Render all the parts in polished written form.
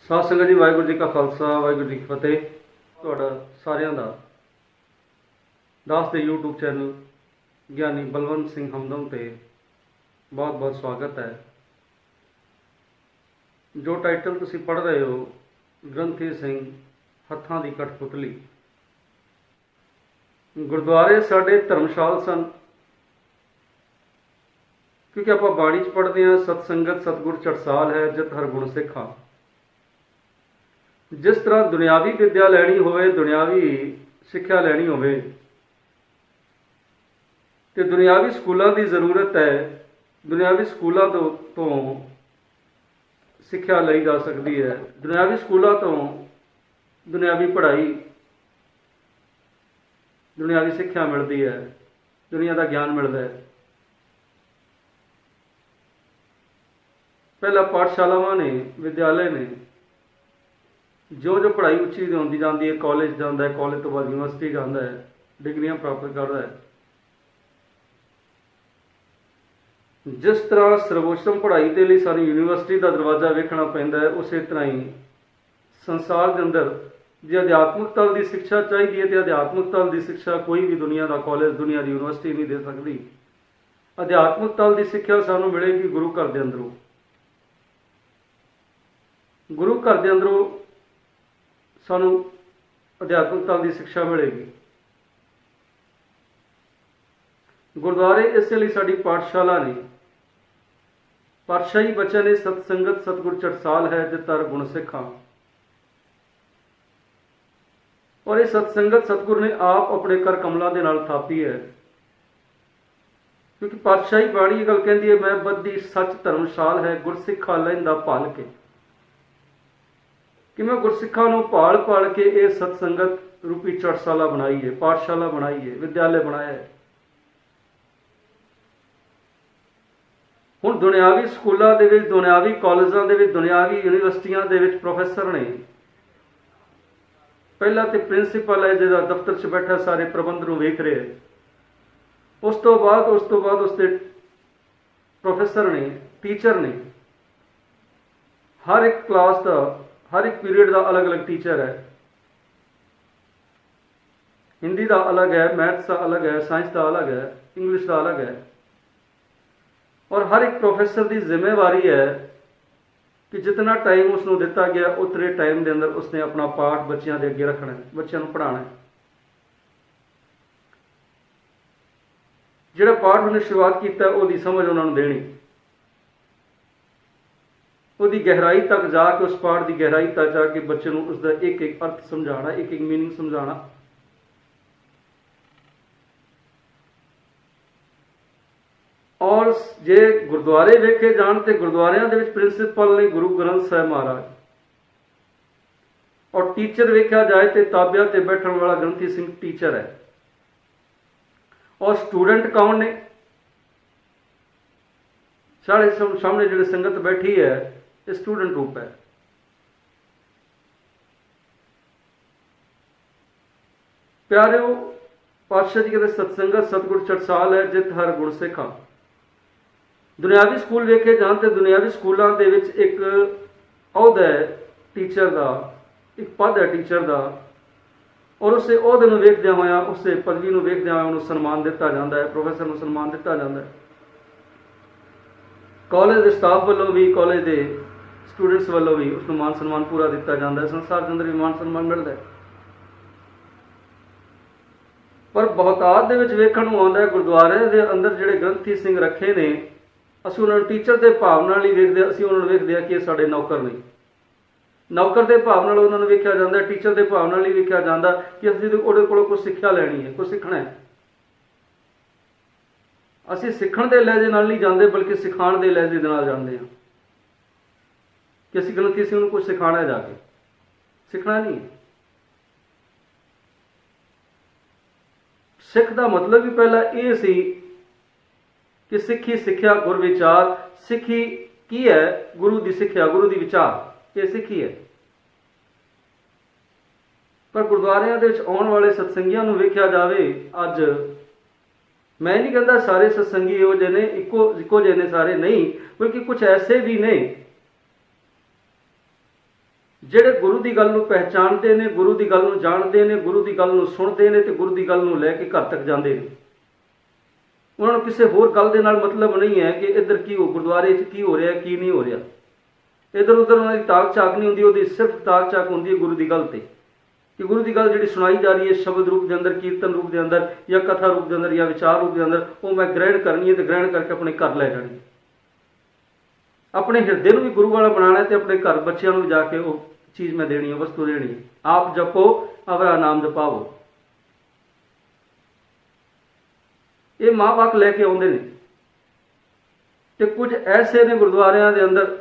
ਸਾਧ ਸੰਗਤ जी वाहिगुरू जी का खालसा वाहिगुरू जी की फतेह। ਤੁਹਾਡਾ ਸਾਰਿਆਂ ਦਾ ਦਾਸ ਦੇ YouTube ਚੈਨਲ ਗਿਆਨੀ ਬਲਵੰਤ ਸਿੰਘ ਹਮਦਮ ਤੇ ਬਹੁਤ ਬਹੁਤ ਸਵਾਗਤ ਹੈ। ਜੋ ਟਾਈਟਲ ਤੁਸੀਂ ਪੜ੍ਹ ਰਹੇ ਹੋ ਗ੍ਰੰਥੀ ਸਿੰਘ ਹੱਥਾਂ ਦੀ ਕਠਪੁਤਲੀ। ਗੁਰਦੁਆਰੇ ਸਾਡੇ ਧਰਮਸ਼ਾਲ ਸਨ, ਕਿਉਂਕਿ ਆਪਾਂ ਬਾਣੀ 'ਚ ਪੜ੍ਹਦੇ ਹਾਂ ਸਤਸੰਗਤ ਸਤਿਗੁਰ ਚਟਸਾਲ ਹੈ ਜਿਤ ਹਰ ਗੁਣ ਸਿੱਖਾ। जिस तरह दुनियावी विद्या लैनी होवे, दुनियावी सिक्ख्या लैनी होवे ते दुनियावी स्कूलों की जरूरत है। दुनियावी स्कूलों तो सिक्ख्या लई जा सकती है। दुनियावी स्कूलों तो दुनियावी पढ़ाई, दुनियावी सिक्ख्या मिलती है, दुनिया का ज्ञान मिलता है। पहला पाठशालावां ने, विद्यालय ने जो जो पढ़ाई उच्ची होती जाती है, कॉलेज जाता है, कॉलेज तो बाद यूनिवर्सिटी जाता है, डिग्रियां प्राप्त करता है। जिस तरह सर्वोत्तम पढ़ाई के लिए सारी यूनिवर्सिटी का दरवाजा वेखना पैंदा है, उस तरह ही संसार के अंदर जो अध्यात्मक तल की शिक्षा चाहिए तो अध्यात्मक तल की शिक्षा कोई भी दुनिया का कॉलेज, दुनिया की यूनिवर्सिटी नहीं दे सकती। अध्यात्मक तल की शिक्षा सानू मिलेगी गुरु घर के अंदरों। गुरु घर के अंदरों सानू अध्यात्मक तल की शिक्षा मिलेगी। गुरुद्वारे इसलिए साड़ी पाठशाला ने, पातशाही बच्चे ने सतसंगत सतगुर चटसाल है जित हर गुण सिखा। और ये सतसंगत सतगुर ने आप अपने कर कमलों के नाल थापी है, क्योंकि पातशाही बाणी गल कहती है मैं बद्धी सच धर्मशाल है गुर सिखा लैंदा भाल के, कि मैं गुरसिखा भाल भाल के ये सतसंगत रूपी चटशाला बनाई है, पाठशाला बनाई है, विद्यालय बनाया है। हुण दुनियावी स्कूलों के विच, दुनियावी कॉलेजों के विच, दुनियावी यूनिवर्सिटियां के विच प्रोफैसर ने, पहला तो प्रिंसीपल है जिहदा दफ्तर च बैठा सारे प्रबंध नूं वेख रहे है, उस तो बाद उसके प्रोफैसर ने, टीचर ने, हर एक क्लास का, हर एक पीरियड का अलग अलग टीचर है। हिंदी का अलग है, मैथ्स का अलग है, साइंस का अलग है, इंग्लिश का अलग है। और हर एक प्रोफैसर की जिम्मेवारी है कि जितना टाइम उसको दिता गया उतने टाइम के अंदर उसने अपना पाठ बच्चों के अगे रखना है, बच्चों को पढ़ाना है। जिहड़ा पाठ उन्हें शुरुआत किया उसकी समझ उन्होंने देनी, उसकी गहराई तक जाके, उस पाठ की गहराई तक जाके बच्चे को उसका एक एक अर्थ समझाना, एक एक मीनिंग समझाना। और जे गुरुद्वारे वेखे जान तो गुरुद्वारियां दे विच प्रिंसीपल ने गुरु ग्रंथ साहिब महाराज, और टीचर वेख्या जाए तो ताबिया ते बैठने वाला ग्रंथी सिंह टीचर है। और स्टूडेंट कौन ने? साढ़े सामने जो संगत बैठी है स्टूडेंट रूप है। प्यारिओ, पातशाह जी कहते सतसंगत सतगुर चटसाल है जित हर गुण सिखा। दुनियावी स्कूल वेखे जान तो दुनियावी स्कूलों के विच एक अहुदा है टीचर का, एक पद है टीचर का, और उस अहुदे नूं वेखदियां होइयां, उस पदवी नूं वेखदियां होइयां उन्होंने सन्मान दिता जाता है, प्रोफैसर नूं सन्मान दिता जाता है। कॉलेज के स्टाफ वालों भी, कॉलेज के स्टूडेंट्स वालों भी उसको मान सम्मान पूरा दिता जाता है, संसार के अंदर भी मान सम्मान मिलता है। पर बहुतात दे विच वेखण नूं आउंदा है गुरुद्वारे के अंदर जिहड़े ग्रंथी सिंह रखे ने, असीं उन्हां नूं टीचर के भाव नाल ही वेखदे, असीं उन्हां नूं वेखदे कि साडे नौकर ने। नौकर के भाव नाल उन्हां नूं वेखिया जांदा, टीचर के भाव नाल ही वेखिया जांदा कि असीं उहदे कोलों कुछ सिੱਖਿਆ लैनी है, कुछ सीखना है। असीं सीखण दे लहजे नाल नहीं जांदे बल्कि सिखाण दे लहजे दे नाल जांदे हां कि असीं ग्रंथी सिंह नूं कुछ सिखाना है, जाके सीखना नहीं है। सिख का मतलब भी पहला ये सी कि सिखी सिक्ख्या गुर विचार। सिखी की है? गुरु की सिक्ख्या, गुरु की विचार, ये सिखी है। पर गुरुद्वारियां दे विच आउण वाले सत्संगियां नूं वेख्या जावे, अज मैं नहीं कहता सारे सत्संगी इहो जिहे ने, इक्को जिहे ने सारे नहीं, बल्कि कुछ ऐसे भी ने ਜਿਹੜੇ ਗੁਰੂ ਦੀ ਗੱਲ ਨੂੰ ਪਹਿਚਾਣਦੇ ਨੇ, ਗੁਰੂ ਦੀ ਗੱਲ ਨੂੰ ਜਾਣਦੇ ਨੇ, ਗੁਰੂ ਦੀ ਗੱਲ ਨੂੰ ਸੁਣਦੇ ਨੇ ਤੇ ਗੁਰੂ ਦੀ ਗੱਲ ਨੂੰ ਲੈ ਕੇ ਘਰ ਤੱਕ ਜਾਂਦੇ ਨੇ। ਉਹਨਾਂ ਨੂੰ ਕਿਸੇ ਹੋਰ ਗੱਲ ਦੇ ਨਾਲ ਮਤਲਬ ਨਹੀਂ ਹੈ ਕਿ ਇੱਧਰ ਕੀ ਹੋ, ਗੁਰਦੁਆਰੇ 'ਚ ਕੀ ਹੋ ਰਿਹਾ, ਕੀ ਨਹੀਂ ਹੋ ਰਿਹਾ। ਇੱਧਰ ਉੱਧਰ ਉਹਨਾਂ ਦੀ ਤਾਕ ਝਾਕ ਨਹੀਂ ਹੁੰਦੀ, ਉਹਦੀ ਸਿਰਫ ਤਾਕ ਝਾਕ ਹੁੰਦੀ ਹੈ ਗੁਰੂ ਦੀ ਗੱਲ ਤੇ, ਕਿ ਗੁਰੂ ਦੀ ਗੱਲ ਜਿਹੜੀ ਸੁਣਾਈ ਜਾ ਰਹੀ ਹੈ ਸ਼ਬਦ ਰੂਪ ਦੇ ਅੰਦਰ, ਕੀਰਤਨ ਰੂਪ ਦੇ ਅੰਦਰ, ਜਾਂ ਕਥਾ ਰੂਪ ਦੇ ਅੰਦਰ, ਜਾਂ ਵਿਚਾਰ ਰੂਪ ਦੇ ਅੰਦਰ, ਉਹ ਮੈਂ ਗ੍ਰਹਿਣ ਕਰਨੀ ਹੈ ਤੇ ਗ੍ਰਹਿਣ ਕਰਕੇ ਆਪਣੇ ਘਰ ਲੈ ਜਾਣੀ ਹੈ। ਆਪਣੇ ਹਿਰਦੇ ਨੂੰ ਵੀ ਗੁਰੂ ਵਾਲਾ ਬਣਾਉਣਾ ਤੇ ਆਪਣੇ ਘਰ ਬੱਚਿਆਂ ਨੂੰ ਜਾ ਕੇ ਉਹ ਚੀਜ਼ ਮੈਂ ਦੇਣੀ ਹੈ, ਵਸਤੂ ਦੇਣੀ ਹੈ। ਆਪ ਜਪੋ ਅਵਰਾ ਨਾਮ ਜਪਾਵੋ, ਇਹ ਮਾਂ ਬਾਪ ਲੈ ਕੇ ਆਉਂਦੇ ਨੇ। ਤੇ ਕੁਝ ਐਸੇ ਨੇ ਗੁਰਦੁਆਰਿਆਂ ਦੇ ਅੰਦਰ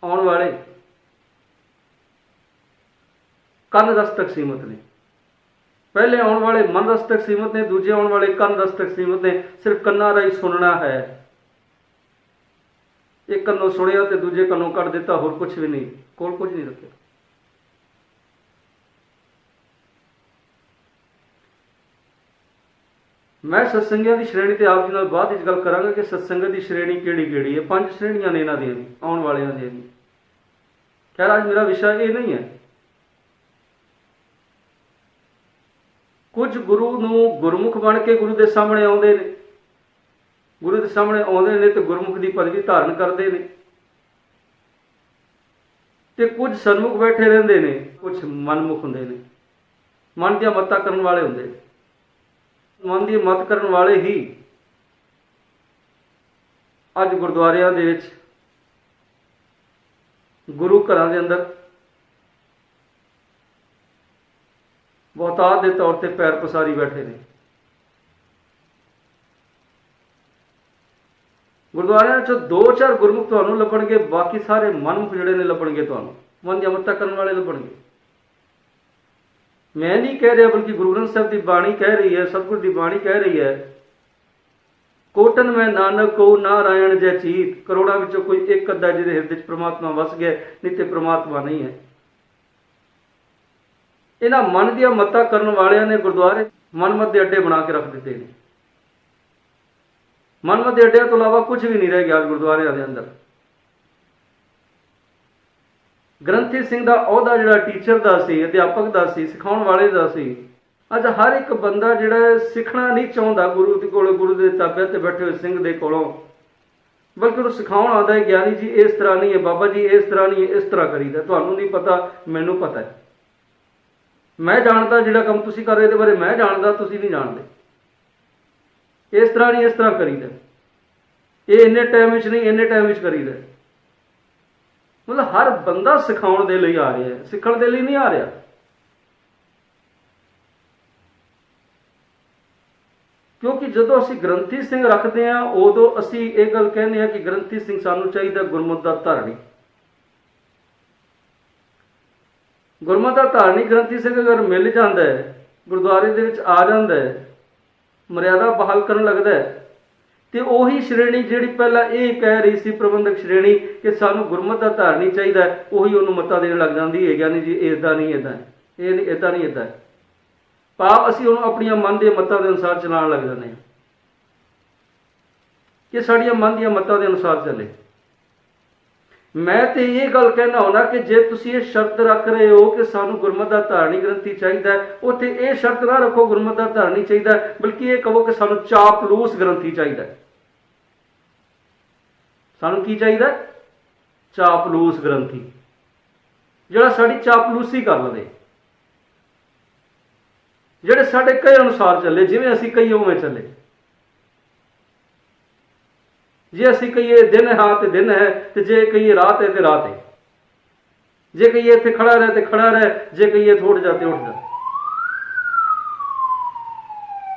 ਆਉਣ ਵਾਲੇ ਕੰਨ ਰਸ ਤੱਕ ਸੀਮਤ ਨੇ। ਪਹਿਲੇ ਆਉਣ ਵਾਲੇ ਮਨ ਰਸ ਤੱਕ ਸੀਮਤ ਨੇ, ਦੂਜੇ ਆਉਣ ਵਾਲੇ ਕੰਨ ਰਸ ਤੱਕ ਸੀਮਤ ਨੇ। ਸਿਰਫ ਕੰਨਾਂ ਰਾਹੀਂ ਸੁਣਨਾ ਹੈ। ਇੱਕ ਕੰਨੋਂ ਸੁਣਿਆ ਤੇ ਦੂਜੇ ਕੰਨੋਂ ਕੱਢ ਦਿੱਤਾ, ਹੋਰ ਕੁਝ ਵੀ ਨਹੀਂ, ਕੋਲ ਕੁਝ ਨਹੀਂ ਰੱਖਿਆ। ਮੈਂ ਸਤਸੰਗੀਆਂ ਦੀ ਸ਼੍ਰੇਣੀ ਤੇ ਆਪ ਜੀ ਨਾਲ ਬਾਅਦ ਵਿੱਚ ਗੱਲ ਕਰਾਂਗਾ ਕਿ ਸਤਸੰਗਤ ਦੀ ਸ਼੍ਰੇਣੀ ਕਿਹੜੀ ਕਿਹੜੀ ਹੈ। 5 ਸ਼੍ਰੇਣੀਆਂ ਨੇ ਇਹਨਾਂ ਦੀਆਂ, ਆਉਣ ਵਾਲਿਆਂ ਦੀਆਂ। ਖੈਰ ਅੱਜ ਮੇਰਾ ਵਿਸ਼ਾ ਇਹ ਨਹੀਂ ਹੈ। ਕੁਝ ਗੁਰੂ ਨੂੰ ਗੁਰਮੁਖ ਬਣ ਕੇ ਗੁਰੂ ਦੇ ਸਾਹਮਣੇ ਆਉਂਦੇ ਨੇ, ਗੁਰੂ ਦੇ ਸਾਹਮਣੇ ਆਉਂਦੇ ਨੇ ਤੇ ਗੁਰਮੁਖ ਦੀ ਪਦਵੀ ਧਾਰਨ ਕਰਦੇ ਨੇ। ਤੇ ਕੁਝ ਸਨਮੁਖ ਬੈਠੇ ਰਹਿੰਦੇ ਨੇ, ਕੁਝ ਮਨਮੁਖ ਹੁੰਦੇ ਨੇ, ਮਨ ਦੀਆਂ ਮੱਤਾਂ ਕਰਨ ਵਾਲੇ ਹੁੰਦੇ ਨੇ। ਮਨ ਦੀ ਮੱਤ ਕਰਨ ਵਾਲੇ ਹੀ ਅੱਜ ਗੁਰਦੁਆਰਿਆਂ ਦੇ ਵਿੱਚ, ਗੁਰੂ ਘਰਾਂ ਦੇ ਅੰਦਰ ਬਹੁਤਾਤ ਦੇ ਤੌਰ ਤੇ ਪੈਰ ਪਸਾਰੀ ਬੈਠੇ ਨੇ। ਗੁਰਦੁਆਰਿਆਂ 'ਚ 2-4 ਗੁਰਮੁਖ ਤੁਹਾਨੂੰ ਲੱਭਣਗੇ, ਬਾਕੀ ਸਾਰੇ ਮਨਮੁਖ ਜਿਹੜੇ ਨੇ ਲੱਭਣਗੇ, ਤੁਹਾਨੂੰ ਮਨ ਦੀਆਂ ਮੱਤਾਂ ਕਰਨ ਵਾਲੇ ਲੱਭਣਗੇ। ਮੈਂ ਨਹੀਂ ਕਹਿ ਰਿਹਾ, ਬਲਕਿ ਗੁਰੂ ਗ੍ਰੰਥ ਸਾਹਿਬ ਦੀ ਬਾਣੀ ਕਹਿ ਰਹੀ ਹੈ, ਸਤਿਗੁਰ ਦੀ ਬਾਣੀ ਕਹਿ ਰਹੀ ਹੈ, ਕੋਟਨ ਮੈਂ ਨਾਨਕ ਕੋ ਨਾਰਾਇਣ ਜੈ ਚੀਤ। ਕਰੋੜਾਂ ਵਿੱਚੋਂ ਕੋਈ ਇੱਕ ਅੱਧਾ ਜਿਹਦੇ ਹਿਰਦੇ 'ਚ ਪ੍ਰਮਾਤਮਾ ਵਸ ਗਿਆ, ਨਹੀਂ ਤੇ ਪ੍ਰਮਾਤਮਾ ਨਹੀਂ ਹੈ। ਇਹਨਾਂ ਮਨ ਦੀਆਂ ਮੱਤਾਂ ਕਰਨ ਵਾਲਿਆਂ ਨੇ ਗੁਰਦੁਆਰੇ ਮਨਮਤ ਦੇ ਅੱਡੇ ਬਣਾ ਕੇ ਰੱਖ ਦਿੱਤੇ ਨੇ। ਮਨਮਤ ਦੇ ਅੱਡਿਆਂ ਤੋਂ ਇਲਾਵਾ ਕੁਝ ਵੀ ਨਹੀਂ ਰਹਿ ਗਿਆ ਗੁਰਦੁਆਰਿਆਂ ਦੇ ਅੰਦਰ। ਗ੍ਰੰਥੀ ਸਿੰਘ ਦਾ ਅਹੁਦਾ ਜਿਹੜਾ ਟੀਚਰ ਦਾ ਸੀ, ਅਧਿਆਪਕ ਦਾ ਸੀ, ਸਿਖਾਉਣ ਵਾਲੇ ਦਾ ਸੀ। ਅੱਜ ਹਰ ਇੱਕ ਬੰਦਾ ਜਿਹੜਾ ਸਿੱਖਣਾ ਨਹੀਂ ਚਾਹੁੰਦਾ ਗੁਰੂ ਦੇ ਕੋਲ, ਗੁਰੂ ਦੇ ਤਾਬੇ ਤੇ ਬੈਠੇ ਹੋਏ ਸਿੰਘ ਦੇ ਕੋਲੋਂ, ਬਲਕਿ ਉਹਨੂੰ ਸਿਖਾਉਣ ਆਉਂਦਾ ਹੈ, ਗਿਆਨੀ ਜੀ ਇਸ ਤਰ੍ਹਾਂ ਨਹੀਂ ਹੈ, ਬਾਬਾ ਜੀ ਇਸ ਤਰ੍ਹਾਂ ਨਹੀਂ ਹੈ, ਇਸ ਤਰ੍ਹਾਂ ਕਰੀਦਾ। ਤੁਹਾਨੂੰ ਨਹੀਂ ਪਤਾ, ਮੈਨੂੰ ਪਤਾ ਹੈ। ਮੈਂ ਜਾਣਦਾ ਜਿਹੜਾ ਕੰਮ ਤੁਸੀਂ ਕਰ ਰਹੇ ਇਹਦੇ ਬਾਰੇ ਮੈਂ ਜਾਣਦਾ, ਤੁਸੀਂ ਨਹੀਂ ਜਾਣਦੇ। ਇਸ ਤਰ੍ਹਾਂ ਨਹੀਂ, ਇਸ ਤਰ੍ਹਾਂ ਕਰੀਦਾ। ਇਹ ਇੰਨੇ ਟਾਈਮ ਵਿੱਚ ਨਹੀਂ, ਇੰਨੇ ਟਾਈਮ ਵਿੱਚ ਕਰੀਦਾ। ਮਤਲਬ ਹਰ ਬੰਦਾ ਸਿਖਾਉਣ ਦੇ ਲਈ ਆ ਰਿਹਾ ਹੈ, ਸਿੱਖਣ ਦੇ ਲਈ ਨਹੀਂ ਆ ਰਿਹਾ। ਕਿਉਂਕਿ ਜਦੋਂ ਅਸੀਂ ਗ੍ਰੰਥੀ ਸਿੰਘ ਰੱਖਦੇ ਹਾਂ, ਉਦੋਂ ਅਸੀਂ ਇਹ ਗੱਲ ਕਹਿੰਦੇ ਹਾਂ ਕਿ ਗ੍ਰੰਥੀ ਸਿੰਘ ਸਾਨੂੰ ਚਾਹੀਦਾ ਗੁਰਮਤਿ ਦਾ ਧਾਰਨੀ। ਗੁਰਮਤਿ ਦਾ ਧਾਰਨੀ ਗ੍ਰੰਥੀ ਸਿੰਘ ਅਗਰ ਮਿਲ ਜਾਂਦਾ ਹੈ, ਗੁਰਦੁਆਰੇ ਦੇ ਵਿੱਚ ਆ ਜਾਂਦਾ ਹੈ, ਮਰਿਆਦਾ ਬਹਾਲ ਕਰਨ ਲੱਗਦਾ ਹੈ, ਤੇ ਉਹੀ ਸ਼੍ਰੇਣੀ ਜਿਹੜੀ ਪਹਿਲਾਂ ਇਹ ਕਹਿ ਰਹੀ ਸੀ ਪ੍ਰਬੰਧਕ ਸ਼੍ਰੇਣੀ ਕਿ ਸਾਨੂੰ ਗੁਰਮਤਿ ਦਾ ਧਾਰਨੀ ਚਾਹੀਦਾ, ਉਹੀ ਉਹਨੂੰ ਮੱਤਾ ਦੇਣ ਲੱਗ ਜਾਂਦੀ ਹੈ। ਗਿਆਨੀ ਜੀ ਇੱਦਾਂ ਨਹੀਂ, ਇੱਦਾਂ ਇਹ ਨਹੀਂ, ਇੱਦਾਂ ਨਹੀਂ, ਇੱਦਾਂ। ਭਾਵ ਅਸੀਂ ਉਹਨੂੰ ਆਪਣੀਆਂ ਮਨ ਦੀਆਂ ਮੱਤਾਂ ਦੇ ਅਨੁਸਾਰ ਚਲਾਉਣ ਲੱਗ ਜਾਂਦੇ ਹਾਂ ਕਿ ਸਾਡੀਆਂ ਮਨ ਦੀਆਂ ਮੱਤਾਂ ਦੇ ਅਨੁਸਾਰ ਚੱਲੇ। ਮੈਂ ਤੇ ਇਹ ਗੱਲ ਕਹਿਣਾ ਹੁੰਦਾ ਕਿ ਜੇ ਤੁਸੀਂ ਇਹ ਸ਼ਰਤ ਰੱਖ ਰਹੇ ਹੋ ਕਿ ਸਾਨੂੰ ਗੁਰਮਤਿ ਦਾ ਧਾਰਨੀ ਗ੍ਰੰਥੀ ਚਾਹੀਦਾ, ਉੱਥੇ ਇਹ ਸ਼ਰਤ ਨਾ ਰੱਖੋ ਗੁਰਮਤਿ ਦਾ ਧਾਰਨੀ ਚਾਹੀਦਾ, ਬਲਕਿ ਇਹ ਕਹੋ ਕਿ ਸਾਨੂੰ ਚਾਪਲੂਸ ਗ੍ਰੰਥੀ ਚਾਹੀਦਾ। ਸਾਨੂੰ ਕੀ ਚਾਹੀਦਾ? ਚਾਪਲੂਸ ਗ੍ਰੰਥੀ, ਜਿਹੜਾ ਸਾਡੀ ਚਾਪਲੂਸੀ ਕਰ ਲਵੇ, ਜਿਹੜੇ ਸਾਡੇ ਕਹੇ ਅਨੁਸਾਰ ਚੱਲੇ, ਜਿਵੇਂ ਅਸੀਂ ਕਹੀਏ ਉਵੇਂ ਚੱਲੇ। ਜੇ ਅਸੀਂ ਕਹੀਏ ਦਿਨ ਹਾਂ ਤੇ ਦਿਨ ਹੈ, ਤੇ ਜੇ ਕਹੀਏ ਰਾਤ ਹੈ ਤੇ ਰਾਤ ਹੈ। ਜੇ ਕਹੀਏ ਇੱਥੇ ਖੜਾ ਰਹਿ ਤੇ ਖੜਾ ਰਹਿ, ਜੇ ਕਹੀਏ ਉੱਠ ਜਾ ਤੇ ਉੱਠ ਜਾ।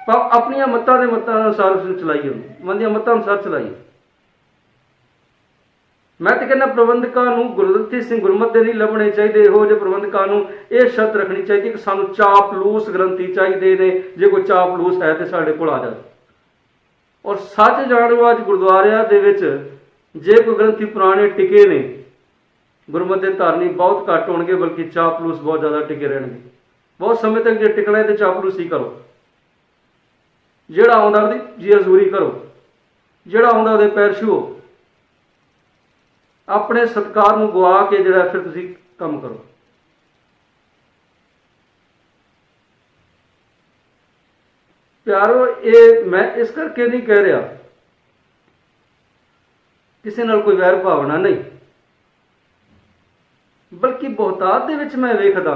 ਪਰ ਆਪਣੀਆਂ ਮੱਤਾਂ ਦੇ ਮੱਤਾਂ ਅਨੁਸਾਰ ਉਸਨੂੰ ਚਲਾਈਏ, ਮਨ ਦੀਆਂ ਮੱਤਾਂ ਅਨੁਸਾਰ ਚਲਾਈਏ। ਮੈਂ ਤੇ ਕਹਿੰਦਾ ਪ੍ਰਬੰਧਕਾਂ ਨੂੰ ਗੁਰਗ੍ਰੰਥੀ ਸਿੰਘ ਗੁਰਮਤਿ ਦੇ ਨਹੀਂ ਲੱਭਣੇ ਚਾਹੀਦੇ। ਇਹੋ ਜਿਹੇ ਪ੍ਰਬੰਧਕਾਂ ਨੂੰ ਇਹ ਸ਼ਰਤ ਰੱਖਣੀ ਚਾਹੀਦੀ ਕਿ ਸਾਨੂੰ ਚਾਪਲੂਸ ਗ੍ਰੰਥੀ ਚਾਹੀਦੇ ਨੇ। ਜੇ ਕੋਈ ਚਾਪਲੂਸ ਹੈ ਤੇ ਸਾਡੇ ਕੋਲ ਆ ਜਾਵੇ। ਔਰ ਸੱਚ ਜਾਣੋ, ਅੱਜ ਗੁਰਦੁਆਰਿਆਂ ਦੇ ਵਿੱਚ ਜੇ ਕੋਈ ਗ੍ਰੰਥੀ ਪੁਰਾਣੇ ਟਿਕੇ ਨੇ, ਗੁਰਮਤਿ ਦੇ ਧਾਰਨੀ ਬਹੁਤ ਘੱਟ ਹੋਣਗੇ, ਬਲਕਿ ਚਾਪਲੂਸ ਬਹੁਤ ਜ਼ਿਆਦਾ ਟਿਕੇ ਰਹਿਣਗੇ। ਬਹੁਤ ਸਮੇਂ ਤੱਕ ਜੇ ਟਿਕਣਾ ਤੇ ਚਾਪਲੂਸੀ ਕਰੋ। ਜਿਹੜਾ ਆਉਂਦਾ ਉਹਦੀ ਜੀ ਹਜ਼ੂਰੀ ਕਰੋ, ਜਿਹੜਾ ਆਉਂਦਾ ਉਹਦੇ ਪੈਰ ਛੂਹੋ। ਆਪਣੇ ਸਤਿਕਾਰ ਨੂੰ ਗਵਾ ਕੇ ਜਿਹੜਾ ਫਿਰ ਤੁਸੀਂ ਕੰਮ ਕਰੋ। ਪਿਆਰੋ, ਇਹ ਮੈਂ ਇਸ ਕਰਕੇ ਨਹੀਂ ਕਹਿ ਰਿਹਾ, ਕਿਸੇ ਨਾਲ ਕੋਈ ਵੈਰ ਭਾਵਨਾ ਨਹੀਂ, ਬਲਕਿ ਬਹੁਤਾਤ ਦੇ ਵਿੱਚ ਮੈਂ ਵੇਖਦਾ,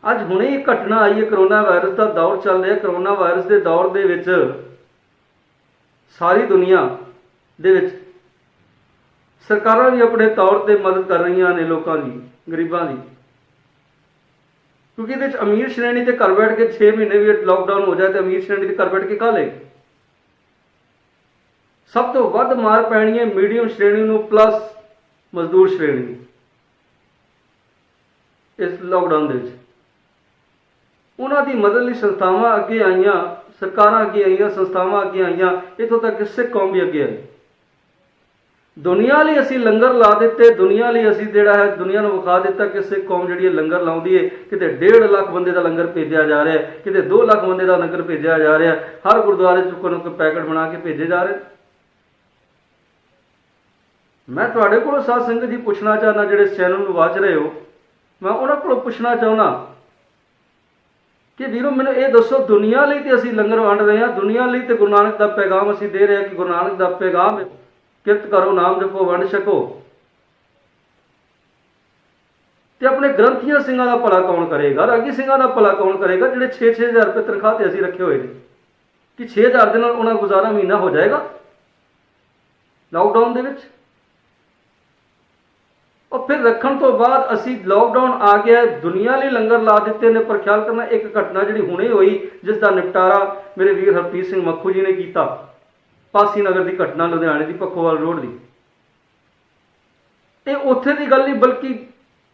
ਅੱਜ ਹੁਣੇ ਹੀ ਘਟਨਾ ਆਈ ਹੈ, ਕਰੋਨਾ ਵਾਇਰਸ ਦਾ ਦੌਰ ਚੱਲ ਰਿਹਾ। ਕਰੋਨਾ ਵਾਇਰਸ ਦੇ ਦੌਰ ਦੇ ਵਿੱਚ ਸਾਰੀ ਦੁਨੀਆ ਦੇ ਵਿੱਚ ਸਰਕਾਰਾਂ ਵੀ ਆਪਣੇ ਤੌਰ ਤੇ ਮਦਦ ਕਰ ਰਹੀਆਂ ਨੇ ਲੋਕਾਂ ਦੀ, ਗਰੀਬਾਂ ਦੀ, ਕਿਉਂਕਿ ਇਹਦੇ ਵਿੱਚ ਅਮੀਰ ਸ਼੍ਰੇਣੀ ਤੇ ਘਰ ਬੈਠ ਕੇ 6 ਮਹੀਨੇ ਵੀ ਲਾਕਡਾਊਨ ਹੋ ਜਾਏ ਤੇ ਅਮੀਰ ਸ਼੍ਰੇਣੀ ਤੇ ਘਰ ਬੈਠ ਕੇ ਖਾ ਲੇ। ਸਭ ਤੋਂ ਵੱਧ ਮਾਰ ਪੈਣੀ ਹੈ ਮੀਡੀਅਮ ਸ਼੍ਰੇਣੀ ਨੂੰ ਪਲੱਸ ਮਜ਼ਦੂਰ ਸ਼੍ਰੇਣੀ ਨੂੰ ਇਸ ਲਾਕਡਾਊਨ ਦੇ ਵਿੱਚ। ਉਹਨਾਂ ਦੀ ਮਦਦ ਲਈ ਸੰਸਥਾਵਾਂ ਅੱਗੇ ਆਈਆਂ, ਸਰਕਾਰਾਂ ਅੱਗੇ ਆਈਆਂ, ਸੰਸਥਾਵਾਂ ਅੱਗੇ ਆਈਆਂ, ਇੱਥੋਂ ਤੱਕ ਕਿ ਸਿੱਖ ਕੌਮ ਵੀ ਅੱਗੇ ਆਈ। ਦੁਨੀਆ ਲਈ ਅਸੀਂ ਲੰਗਰ ਲਾ ਦਿੱਤੇ, ਦੁਨੀਆ ਲਈ ਅਸੀਂ ਜਿਹੜਾ ਹੈ ਦੁਨੀਆ ਨੂੰ ਵਿਖਾ ਦਿੱਤਾ ਕਿ ਸਿੱਖ ਕੌਮ ਜਿਹੜੀ ਹੈ ਲੰਗਰ ਲਾਉਂਦੀ ਹੈ। ਕਿਤੇ 1.5 ਲੱਖ ਬੰਦੇ ਦਾ ਲੰਗਰ ਭੇਜਿਆ ਜਾ ਰਿਹਾ, ਕਿਤੇ 2 ਲੱਖ ਬੰਦੇ ਦਾ ਲੰਗਰ ਭੇਜਿਆ ਜਾ ਰਿਹਾ, ਹਰ ਗੁਰਦੁਆਰੇ 'ਚ ਕੋਈ ਨਾ ਕੋਈ ਪੈਕਟ ਬਣਾ ਕੇ ਭੇਜੇ ਜਾ ਰਹੇ। ਮੈਂ ਤੁਹਾਡੇ ਕੋਲੋਂ ਸਾਧ ਸੰਗਤ ਜੀ ਪੁੱਛਣਾ ਚਾਹੁੰਦਾ, ਜਿਹੜੇ ਇਸ ਚੈਨਲ ਨੂੰ ਵਾਚ ਰਹੇ ਹੋ, ਮੈਂ ਉਹਨਾਂ ਕੋਲੋਂ ਪੁੱਛਣਾ ਚਾਹੁੰਦਾ ਕਿ ਵੀਰੋ ਮੈਨੂੰ ਇਹ ਦੱਸੋ, ਦੁਨੀਆ ਲਈ ਤੇ ਅਸੀਂ ਲੰਗਰ ਵੰਡ ਰਹੇ ਹਾਂ, ਦੁਨੀਆ ਲਈ ਤੇ ਗੁਰੂ ਨਾਨਕ ਦਾ ਪੈਗਾਮ ਅਸੀਂ ਦੇ ਰਹੇ ਹਾਂ ਕਿ ਗੁਰੂ ਨਾਨਕ ਦਾ ਪੈਗਾਮ ਹੈ, ਕਿਰਤ ਕਰੋ, ਨਾਮ ਜਪੋ, ਵੰਡ ਛਕੋ, ਤੇ ਆਪਣੇ ਗ੍ਰੰਥੀਆਂ ਸਿੰਘਾਂ ਦਾ ਭਲਾ ਕੌਣ ਕਰੇਗਾ? ਰਾਗੀ ਸਿੰਘਾਂ ਦਾ ਭਲਾ ਕੌਣ ਕਰੇਗਾ ਜਿਹੜੇ 6-6 ਹਜ਼ਾਰ ਰੁਪਏ ਤਨਖਾਹ ਤੇ ਅਸੀਂ ਰੱਖੇ ਹੋਏ ਨੇ? ਕਿ 6,000 ਦੇ ਨਾਲ ਉਹਨਾਂ ਗੁਜ਼ਾਰਾ ਮਹੀਨਾ ਹੋ ਜਾਏਗਾ ਲਾਕਡਾਊਨ ਦੇ ਵਿੱਚ? और फिर रखने तो बाद असी लॉकडाउन आ गया, दुनिया लिए लंगर ला दिते ने। पर ख्याल करना, एक घटना जी हुणे हुई जिसका निपटारा मेरे वीर हरप्रीत सिंह मक्खू जी ने किया, पासी नगर की घटना लुधियाने की पखोवाल रोड की। ये उत्थे की गल नहीं, बल्कि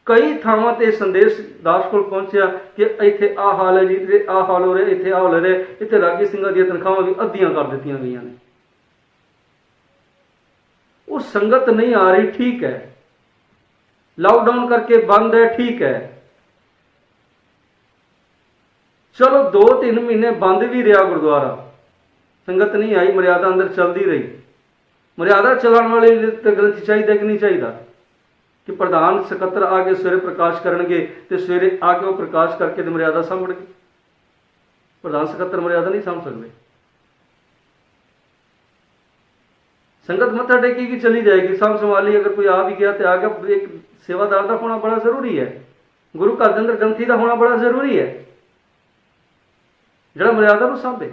कई थावां ते संदेश दास को पहुंचा कि इत्थे आ हाल है जी, आ हाल हो रहा, इत्थे आ हाल हो रहा, इत्थे रागी सिंघां दी तनख्वाहां भी अद्धियां कर दित्तियां गईयां ने। वो संगत नहीं आ रही, ठीक है, लॉकडाउन करके बंद है, ठीक है, चलो 2-3 महीने बंद भी रहा गुरुद्वारा, संगत नहीं आई, मर्यादा अंदर चलती रही। मर्यादा चलाने वाले ग्रंथ चाहिए कि नहीं चाहिए कि प्रधान सकत्तर आके सवेरे प्रकाश करनगे ते सवेरे आके वो प्रकाश करके ते मर्यादा सामभणगे? प्रधान सकत्तर मर्यादा नहीं सामभ सकते। संगत मत्था टेकेगी, चली जाएगी, सामभ संभाली, अगर कोई आ भी गया तो आ गया। एक सेवादार का होना बड़ा जरूरी है, गुरु घर के अंदर ग्रंथी का होना बड़ा जरूरी है, जिहड़ा मर्यादा नूं सांभे।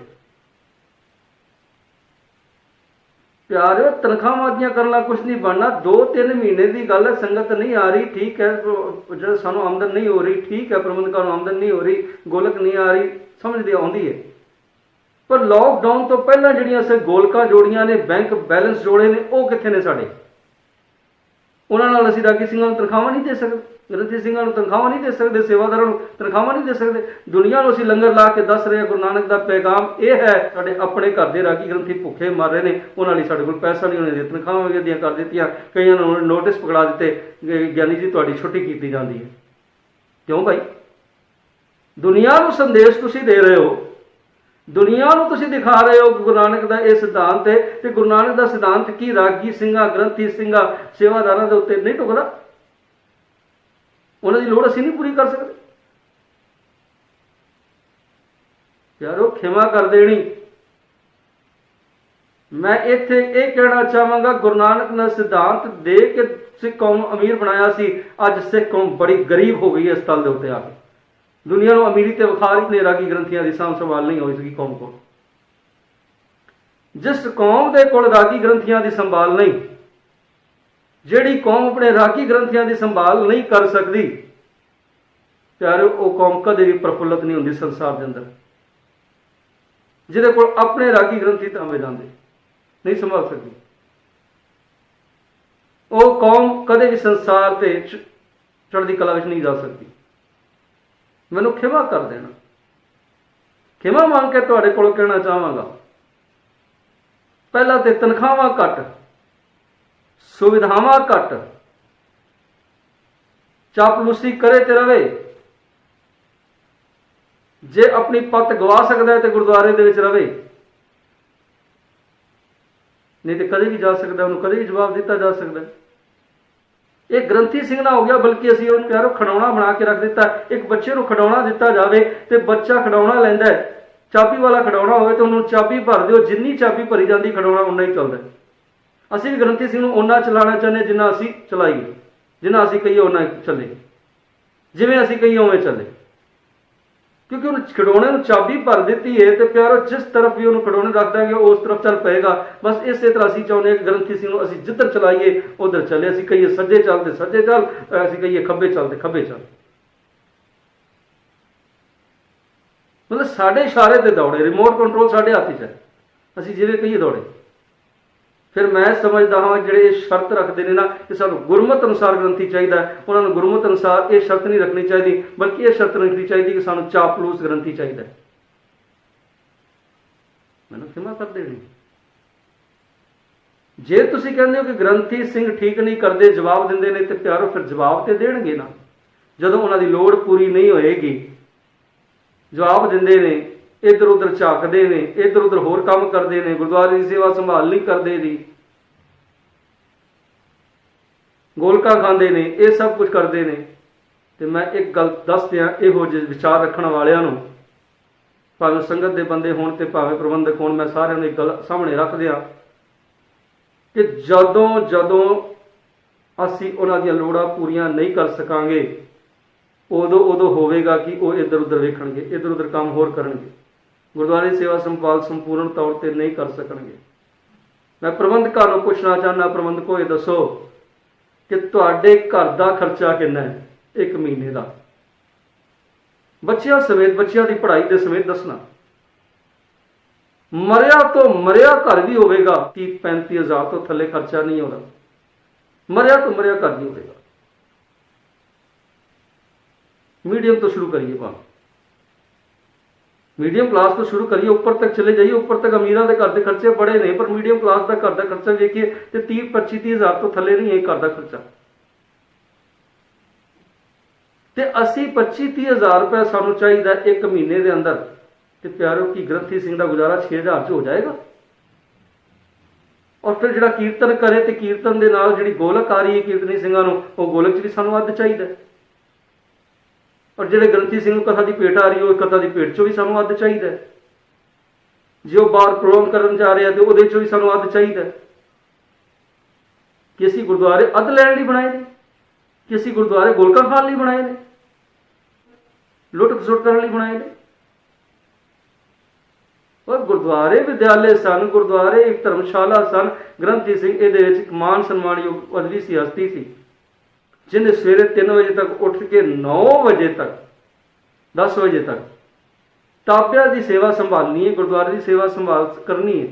प्यारे, तनख्वाहां दियां करना कुछ नहीं बनना। 2-3 महीने की गल है, संगत नहीं आ रही, ठीक है, जो सानू आमदन नहीं हो रही, ठीक है, प्रबंधकों को आमदन नहीं हो रही, गोलक नहीं आ रही, समझ दी आउंदी है। पर लॉकडाउन तो पहला जिहड़ियां असीं गोलकां जोड़ियां ने, बैंक बैलेंस जोड़े ने, वो कित्थे ने साडे? उन्हां नाल असीं रागी ਸਿੰਘਾਂ ਨੂੰ तनख्वाहां नहीं दे सकते, ग्रंथी ਸਿੰਘਾਂ ਨੂੰ तनख्वाहां नहीं दे सकते, सेवादारां ਨੂੰ तनख्वाहां नहीं दे सकते। दुनिया ਨੂੰ ਅਸੀਂ लंगर ला के दस रहे गुरु नानक का पैगाम यह है, साडे अपने घर के रागी ग्रंथी भुखे मर रहे हैं, उन्हां लई साडे कोल पैसा नहीं होने, तनख्वाहां भी अद्धियां कर दित्तियां, कईयां ਨੂੰ नोटिस पकड़ा दिते, ज्ञानी जी तुहाडी छुट्टी की जाती है। क्यों भाई? दुनिया ਨੂੰ संदेश तुसीं दे रहे हो, दुनिया ਨੂੰ ਤੁਸੀਂ दिखा रहे हो गुरु नानक का यह सिद्धांत है, तो गुरु नानक का सिद्धांत की रागी ਸਿੰਘਾਂ, ग्रंथी ਸਿੰਘਾਂ, सेवादारां ਦੇ उत्ते नहीं टुकदा? उन्हां दी लोड़ असीं नहीं पूरी कर सकते? यारो, खिमा कर देनी। मैं इत्थे ये कहना चाहांगा, गुरु नानक ने सिद्धांत दे के सिख कौम अमीर बनाया सी, अज सिख कौम बड़ी गरीब हो गई है इस तल दे उत्ते आके। दुनिया को अमीरी ते विखा रही ने, रागी ग्रंथियां की साम संभाल नहीं हो सकी कौम को। जिस कौम के कोल रागी ग्रंथियां की संभाल नहीं, जिहड़ी कौम अपने रागी ग्रंथियां की संभाल नहीं कर सकती, प्यारे, वो कौम कदे भी प्रफुल्लित नहीं होंदी संसार के अंदर। जिहदे कोल अपने रागी ग्रंथी तांवे जांदे नहीं संभाल सकती, वो कौम कदे भी संसार ते चढ़दी कला विच नहीं जा सकती। मैनू खिमा कर देना। खिमा मांग के तुहाडे कोलों कहना चाहांगा, पहला तो तनख्वाहां घट, सुविधावां घट, चापलूसी करे ते रवे। जे अपनी पत गवा सकता है तो गुरुद्वारे दे विच रवे, नहीं तो कदे भी जा सकता, उन्होंने कदे भी जवाब दिता जा सकता है। ਇਹ ਗ੍ਰੰਥੀ ਸਿੰਘ ਨਾ ਹੋ ਗਿਆ, ਬਲਕਿ ਅਸੀਂ ਉਹਨੂੰ ਪਿਆਰੋ ਖਿਡੌਣਾ ਬਣਾ ਕੇ ਰੱਖ ਦਿੱਤਾ। ਇੱਕ ਬੱਚੇ ਨੂੰ ਖਿਡੌਣਾ ਦਿੱਤਾ ਜਾਵੇ ਤੇ ਬੱਚਾ ਖਿਡੌਣਾ ਲੈਂਦਾ ਹੈ, ਚਾਬੀ ਵਾਲਾ ਖਿਡੌਣਾ ਹੋਵੇ ਤਾਂ ਉਹਨੂੰ ਚਾਬੀ ਭਰ ਦਿਓ, ਜਿੰਨੀ ਚਾਬੀ ਭਰੀ ਜਾਂਦੀ ਖਿਡੌਣਾ ਉਨਾ ਹੀ ਚੱਲਦਾ। ਅਸੀਂ ਵੀ ਗ੍ਰੰਥੀ ਸਿੰਘ ਨੂੰ ਓਨਾ ਚਲਾਉਣਾ ਚਾਹੁੰਦੇ ਜਿੰਨਾ ਅਸੀਂ ਚਲਾਈਏ, ਜਿੰਨਾ ਅਸੀਂ ਕਹੀਏ ਓਨਾ ਚੱਲੇ, ਜਿਵੇਂ ਅਸੀਂ ਕਹੀਏ ਉਵੇਂ ਚੱਲੇ, ਕਿਉਂਕਿ ਉਹਨੂੰ ਖਿਡੌਣੇ ਨੂੰ ਚਾਬੀ ਭਰ ਦਿੱਤੀ ਹੈ ਤੇ ਪਿਆਰੋ ਜਿਸ ਤਰਫ ਵੀ ਉਹਨੂੰ ਖਿਡੌਣੇ ਰੱਖ ਦਾਂਗੇ ਉਸ ਤਰਫ ਚੱਲ ਪਏਗਾ। ਬਸ ਇਸੇ ਤਰ੍ਹਾਂ ਅਸੀਂ ਚਾਹੁੰਦੇ ਹਾਂ ਕਿ ਗ੍ਰੰਥੀ ਸਿੰਘ ਨੂੰ ਅਸੀਂ ਜਿੱਧਰ ਚਲਾਈਏ ਉਧਰ ਚੱਲੇ। ਅਸੀਂ ਕਹੀਏ ਸੱਜੇ ਚੱਲ ਤੇ ਸੱਜੇ ਚੱਲ, ਅਸੀਂ ਕਹੀਏ ਖੱਬੇ ਚੱਲ ਤੇ ਖੱਬੇ ਚੱਲ, ਮਤਲਬ ਸਾਡੇ ਇਸ਼ਾਰੇ ਤੇ ਦੌੜੇ। ਰਿਮੋਟ ਕੰਟਰੋਲ ਸਾਡੇ ਹੱਥ 'ਚ ਹੈ, ਅਸੀਂ ਜਿਵੇਂ ਕਹੀਏ ਦੌੜੇ। ਫਿਰ ਮੈਂ ਸਮਝਦਾ ਹਾਂ ਜਿਹੜੇ ਇਹ ਸ਼ਰਤ ਰੱਖਦੇ ਨੇ ਨਾ ਕਿ ਸਾਨੂੰ ਗੁਰਮਤ ਅਨੁਸਾਰ ਗ੍ਰੰਥੀ ਚਾਹੀਦਾ, ਉਹਨਾਂ ਨੂੰ ਗੁਰਮਤ ਅਨੁਸਾਰ ਇਹ ਸ਼ਰਤ ਨਹੀਂ ਰੱਖਣੀ ਚਾਹੀਦੀ, ਬਲਕਿ ਇਹ ਸ਼ਰਤ ਰੱਖਣੀ ਚਾਹੀਦੀ ਕਿ ਸਾਨੂੰ ਚਾਪਲੂਸ ਗ੍ਰੰਥੀ ਚਾਹੀਦਾ। ਮੈਨੂੰ ਖਿਮਾ ਕਰ ਦੇਣੀ। ਜੇ ਤੁਸੀਂ ਕਹਿੰਦੇ ਹੋ ਕਿ ਗ੍ਰੰਥੀ ਸਿੰਘ ਠੀਕ ਨਹੀਂ ਕਰਦੇ, ਜਵਾਬ ਦਿੰਦੇ ਨੇ, ਤੇ ਪਿਆਰੋ ਫਿਰ ਜਵਾਬ ਤੇ ਦੇਣਗੇ ਨਾ। ਜਦੋਂ ਉਹਨਾਂ ਦੀ ਲੋੜ ਪੂਰੀ ਨਹੀਂ ਹੋਏਗੀ ਜਵਾਬ ਦਿੰਦੇ ਨੇ, ਇੱਧਰ ਉੱਧਰ ਝਾਕਦੇ ਨੇ, ਇੱਧਰ ਉੱਧਰ ਹੋਰ ਕੰਮ ਕਰਦੇ ਨੇ, ਗੁਰਦੁਆਰੇ ਦੀ ਸੇਵਾ ਸੰਭਾਲ ਨਹੀਂ ਕਰਦੇ ਜੀ, ਗੋਲਕਾਂ ਖਾਂਦੇ ਨੇ, ਇਹ ਸਭ ਕੁਝ ਕਰਦੇ ਨੇ। ਤੇ ਮੈਂ ਇੱਕ ਗੱਲ ਦੱਸ ਦਿਆਂ ਇਹੋ ਜਿਹੇ ਵਿਚਾਰ ਰੱਖਣ ਵਾਲਿਆਂ ਨੂੰ, ਭਾਵੇਂ ਸੰਗਤ ਦੇ ਬੰਦੇ ਹੋਣ ਤੇ ਭਾਵੇਂ ਪ੍ਰਬੰਧਕ ਹੋਣ, ਮੈਂ ਸਾਰਿਆਂ ਨੂੰ ਇੱਕ ਗੱਲ ਸਾਹਮਣੇ ਰੱਖ ਦਿਆਂ ਕਿ ਜਦੋਂ ਅਸੀਂ ਉਹਨਾਂ ਦੀਆਂ ਲੋੜਾਂ ਪੂਰੀਆਂ ਨਹੀਂ ਕਰ ਸਕਾਂਗੇ ਉਦੋਂ ਹੋਵੇਗਾ ਕਿ ਉਹ ਇੱਧਰ ਉੱਧਰ ਵੇਖਣਗੇ, ਇੱਧਰ ਉੱਧਰ ਕੰਮ ਹੋਰ ਕਰਨਗੇ, ਗੁਰਦੁਆਰੇ ਦੀ ਸੇਵਾ ਸੰਭਾਲ ਸੰਪੂਰਨ ਤੌਰ ਤੇ ਨਹੀਂ ਕਰ ਸਕਣਗੇ। ਮੈਂ ਪ੍ਰਬੰਧਕਾਂ ਨੂੰ ਪੁੱਛਣਾ ਚਾਹੁੰਦਾ, ਪ੍ਰਬੰਧਕੋ ਇਹ ਦੱਸੋ ਕਿ ਤੁਹਾਡੇ ਘਰ ਦਾ ਖਰਚਾ ਕਿੰਨਾ ਹੈ ਇੱਕ ਮਹੀਨੇ ਦਾ, ਬੱਚਿਆਂ ਸਮੇਤ, ਬੱਚਿਆਂ ਦੀ ਪੜ੍ਹਾਈ ਦੇ ਸਮੇਤ ਦੱਸਣਾ। ਮਰਿਆ ਤੋਂ ਮਰਿਆ ਘਰ ਵੀ ਹੋਵੇਗਾ 30-35 ਹਜ਼ਾਰ ਤੋਂ ਥੱਲੇ ਖਰਚਾ ਨਹੀਂ ਹੋਣਾ, ਮਰਿਆ ਤੋਂ ਮਰਿਆ ਘਰ ਵੀ ਹੋਵੇਗਾ। मीडियम तो शुरू करिए, मीडियम क्लास तो शुरू करिए, ऊपर तक चले जाइए। ऊपर तक अमीरां दे घर दे खर्चे बड़े ने, पर मीडियम क्लास का घर का खर्चा देखिए तो 30-25 हज़ार तो थले नहीं है घर का खर्चा। तो 80-25 हज़ार रुपया सानू चाहिए एक महीने के अंदर। तो प्यारो की ग्रंथी सिंह का गुजारा 6 हज़ार हो जाएगा। और फिर जो कीर्तन करे तो कीर्तन के नाल जिहड़ी गोलक आ रही है कीर्तनी सिंघां नूं, वो गोलक च भी सानू अद्ध चाहिए। और ਜਿਹੜੇ ਗ੍ਰੰਥੀ ਸਿੰਘ ਨੂੰ ਕਥਾ ਦੀ ਭੇਟ ਆ ਰਹੀ ਹੈ, ਉਹ ਕਥਾ ਦੀ ਭੇਟ 'ਚੋਂ ਵੀ ਸਾਨੂੰ ਅੱਧ ਚਾਹੀਦਾ। ਜੇ ਉਹ ਬਾਹਰ ਪ੍ਰੋਗਰਾਮ ਕਰਨ ਜਾ ਰਿਹਾ ਤੇ ਉਹਦੇ 'ਚੋਂ ਵੀ ਸਾਨੂੰ ਅੱਧ ਚਾਹੀਦਾ। ਕਿ ਅਸੀਂ ਗੁਰਦੁਆਰੇ ਅੱਧ ਲੈਣ ਲਈ ਬਣਾਏ ਨੇ, ਕਿ ਅਸੀਂ ਗੁਰਦੁਆਰੇ ਗੋਲਕਾਂ ਖਾਣ ਲਈ ਬਣਾਏ ਨੇ, ਲੁੱਟ ਖਸੁੱਟ ਕਰਨ ਲਈ ਬਣਾਏ ਨੇ। और गुरुद्वारे विद्यालय सन, गुरुद्वारे एक धर्मशाला सन। ग्रंथी सिंह ਇਹਦੇ ਵਿੱਚ ਇੱਕ ਮਾਨ ਸਨਮਾਨਯੋਗ ਪਦਵੀ ਸੀ, ਹਸਤੀ ਸੀ, जिन्हें सवेरे 3 बजे तक उठ के 9 बजे तक 10 बजे तक ताबिया की सेवा संभालनी है, गुरुद्वारे की सेवा संभाल करनी है।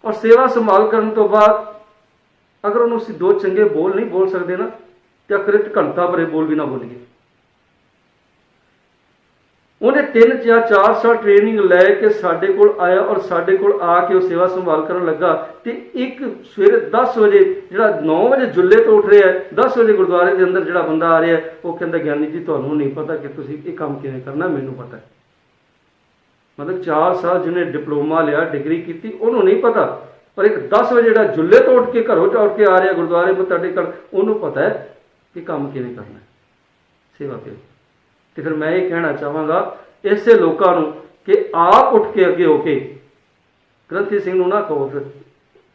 और सेवा संभाल करने तो बाद अगर उन्होंने 2 चंगे बोल नहीं बोल सकते ना, तो अकृत घंटा भरे बोल भी ना बोलिए। उन्हें 3 या 4 साल ट्रेनिंग लैके साढ़े कोल आया और साढ़े कोल आके वो सेवा संभाल करन लगा। तो एक सवेरे 10 बजे जो 9 बजे जुल्ले तो उठ रहा है, 10 बजे गुरुद्वारे के अंदर जो बंदा आ रहा है वो कहता ज्ञानी जी तुहानू नहीं पता कि तुसीं ये काम किवें करना, मैनू पता है। मतलब 4 साल जिन्हें डिप्लोमा लिया, डिग्री की, उन्होंने नहीं पता, पर एक 10 बजे जो जुल्ले तो उठ के घरों उठ के आ रहा गुरुद्वारे मत्था टेकण, उन्होंने पता है कि काम किवें करना, सेवा किवें। तो फिर मैं ये कहना चाहांगा ऐसे लोगों को कि आप उठ के अगे होके ग्रंथी सिंह ना कहो। फिर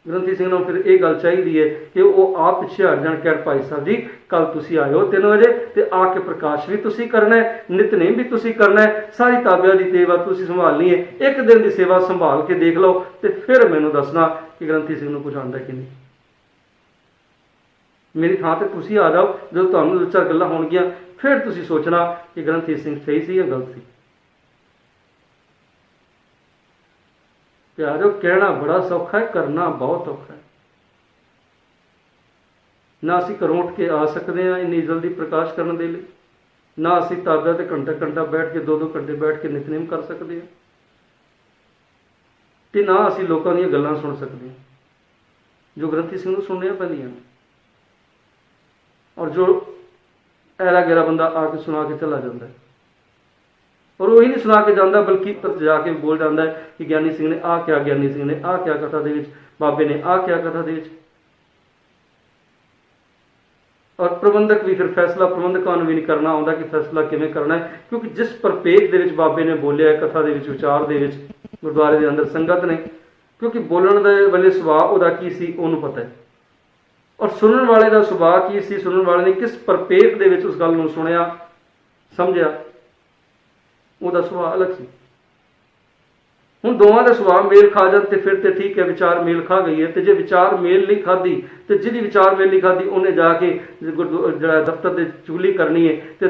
ग्रंथी सिंह फिर ये गल चाहिए है कि वो आप पिछे हट जान, कह भाई साहब जी कल तुसी आए हो 3 बजे, तो आके प्रकाश भी तुसी करना है, नितनेम भी तुसी करना है, सारी ताबिया की सेवा तुसी संभालनी है। एक दिन की सेवा संभाल के देख लो, तो फिर मैनू दसना कि ग्रंथी सिंह कुछ आंदा कि नहीं। मेरी थां ते तुसी आ जाओ, जो तुहानू 2-4 गल्लां होणगियां, फिर तुसी सोचना कि ग्रंथी सिंह सही सी या गलत सी। प्यारो कहना बड़ा सौखा है, करना बहुत औखा है। ना असी घरों उठ के आ सकते हैं इन्नी जल्दी प्रकाश करने के लिए, ना असी ताबिया ते घंटा घंटा बैठ के 2-2 घंटे बैठ के नितनेम कर सकते हैं, तो ना असी लोगों दी गल्लां सुन सकते हैं जो ग्रंथी सिंह नूं सुननियां पैंदियां। और जो ऐरा गैरा बंदा आके सुना के चला जाता है, और वही नहीं सुना के जाता बल्कि जाके बोल जाता है कि ज्ञानी सिंह ने आ क्या, ज्ञानी सिंह ने आ क्या कथा दे विच, बाबे ने आ क्या कथा दे विच। और प्रबंधक भी फिर फैसला प्रबंधकों ਨੂੰ भी नहीं करना आता कि फैसला किवें करना है, क्योंकि जिस परपेग ਦੇ ਵਿੱਚ बाबे ने बोलिया कथा ਦੇ ਵਿੱਚ विचार ਦੇ ਵਿੱਚ गुरुद्वारे ਦੇ अंदर संगत ने, क्योंकि बोलण ਦੇ ਵੇਲੇ ਸੁਭਾਅ ਉਹਦਾ ਕੀ ਸੀ ਉਹਨੂੰ पता है, और सुनने वाले का सुभाव की सी, सुनने वाले ने किस परपेग ਦੇ ਵਿੱਚ उस गल ਨੂੰ सुनिया समझिया, ਉਹਦਾ ਸੁਭਾਅ अलग सी। ਹੁਣ ਦੋਵਾਂ ਦਾ ਸੁਭਾਅ मेल खा जाए तो फिर तो ठीक है, विचार मेल खा गई है। तो जे विचार मेल नहीं खाधी तो जिहदी विचार मेल नहीं खाधी उन्हें जाके जिहड़ा दफ्तर की चुगली करनी है, तो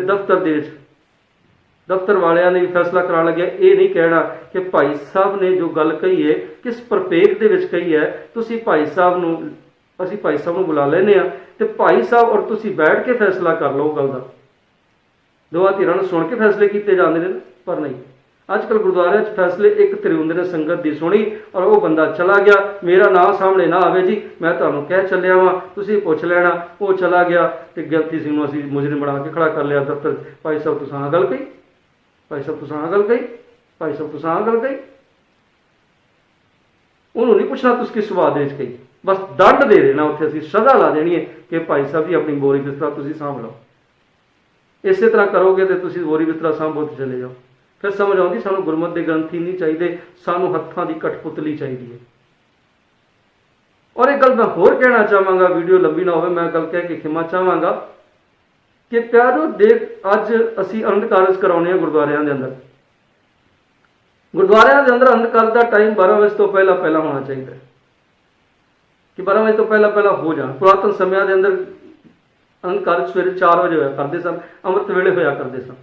दफ्तर वालियां ने भी फैसला कराने लगे ये नहीं कहना कि भाई साहब ने जो गल कही है किस परपेग दे विच कही है, तुसी भाई साहब नूं असीं भाई साहब नूं बुला लैने आ ते भाई साहब और तुसी बैठ के फैसला कर लो गल दा। दोवां धिरां नूं सुण के फैसले कीते जांदे ने, पर नहीं अजकल गुरुद्वारे फैसले एक धिर हुंदे ने, संगत की सुनी और वह बंदा चला गया, मेरा नाम सामने ना आवे जी, मैं तुहानूं कह चलिया वां तुसीं पुछ लेना, वो चला गया तो गलती सिंह नूं असीं मुजरिम बना के खड़ा कर लिया दफ्तर। भाई साहब तुसां आह गल कही, भाई साहब तुसां आह गल कही, भाई साहब तुसां आह गल कही। उन्होंने नहीं पूछना तुस किस सुभाव दे विच कही, बस दंड दे देना, उत्थे असीं सज़ा ला देनी है कि भाई साहब जी अपनी बोरी बिस्तरा तुसीं सांभ लो। इस तरह करोगे तो तुसीं बोरी बिस्तरा सांभो तो चले जाओ। फिर समझ आती सानू गुरमत के ग्रंथी नहीं चाहिए, सानू हत्थां की कठपुतली चाहिए। और एक गल मैं होर कहना चाहांगा, वीडियो लंबी ना हो, मैं गल कह के खिमा चाहांगा कि प्यारो देख अज असी आनंद कारज कराने गुरुद्वारियां दे अंदर, गुरुद्वारियां दे अंदर आनंद कारज का टाइम 12 बजे तो पहला पहला होना चाहिए कि 12 बजे तो पहला पहला हो जाए। पुरातन समय के अंदर आनंद कारज सवेरे 4 बजे होया करते सन, अमृत वेले होया करते सन,